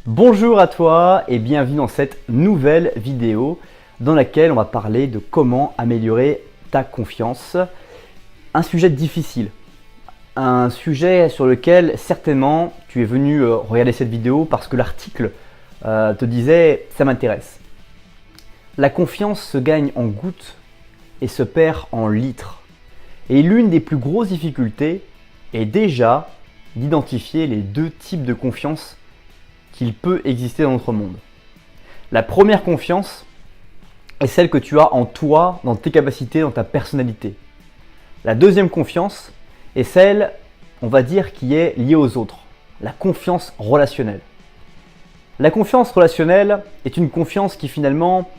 Bonjour à toi et bienvenue dans cette nouvelle vidéo dans laquelle on va parler de comment améliorer ta confiance. Un sujet difficile, un sujet sur lequel certainement tu es venu regarder cette vidéo parce que l'article te disait « ça m'intéresse ». La confiance se gagne en gouttes et se perd en litres. Et l'une des plus grosses difficultés est déjà d'identifier les deux types de confiance qu'il peut exister dans notre monde. La première confiance est celle que tu as en toi, dans tes capacités, dans ta personnalité. La deuxième confiance est celle, on va dire, qui est liée aux autres. La confiance relationnelle. La confiance relationnelle est une confiance qui finalement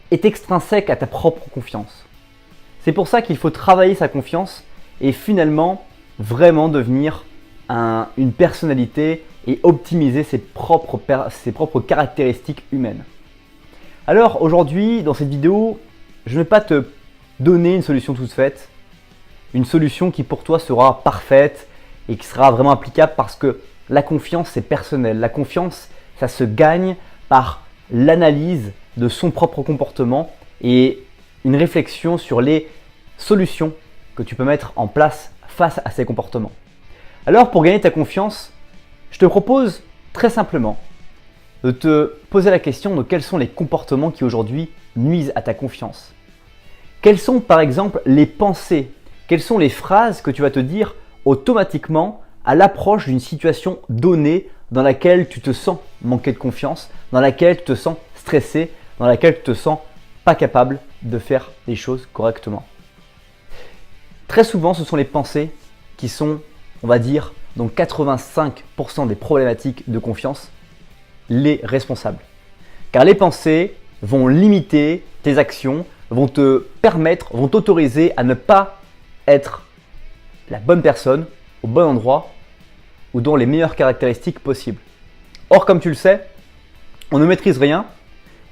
est extrinsèque à ta propre confiance. C'est pour ça qu'il faut travailler sa confiance et finalement vraiment devenir une personnalité et optimiser ses propres caractéristiques humaines. Alors aujourd'hui, dans cette vidéo, je ne vais pas te donner une solution toute faite, une solution qui pour toi sera parfaite et qui sera vraiment applicable parce que la confiance c'est personnel. La confiance, ça se gagne par l'analyse de son propre comportement et une réflexion sur les solutions que tu peux mettre en place face à ces comportements. Alors pour gagner ta confiance, je te propose très simplement de te poser la question de quels sont les comportements qui aujourd'hui nuisent à ta confiance. Quelles sont par exemple les pensées, quelles sont les phrases que tu vas te dire automatiquement à l'approche d'une situation donnée dans laquelle tu te sens manquer de confiance, dans laquelle tu te sens stressé, dans laquelle tu te sens pas capable de faire les choses correctement. Très souvent, ce sont les pensées qui sont, on va dire, donc 85% des problématiques de confiance, les responsables. Car les pensées vont limiter tes actions, vont te permettre, vont t'autoriser à ne pas être la bonne personne au bon endroit ou dans les meilleures caractéristiques possibles. Or, comme tu le sais, on ne maîtrise rien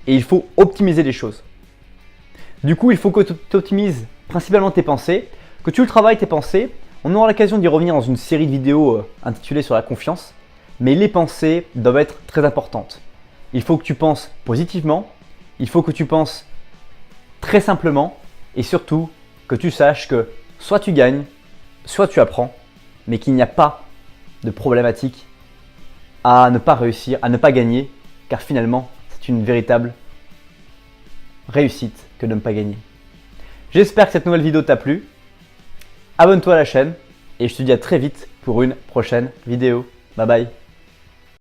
et il faut optimiser les choses. Du coup, il faut que tu optimises principalement tes pensées, que tu le travailles tes pensées. On aura l'occasion d'y revenir dans une série de vidéos intitulée sur la confiance, mais les pensées doivent être très importantes. Il faut que tu penses positivement, il faut que tu penses très simplement et surtout que tu saches que soit tu gagnes, soit tu apprends, mais qu'il n'y a pas de problématique à ne pas réussir, à ne pas gagner, car finalement c'est une véritable réussite que de ne pas gagner. J'espère que cette nouvelle vidéo t'a plu. Abonne-toi à la chaîne et je te dis à très vite pour une prochaine vidéo. Bye bye.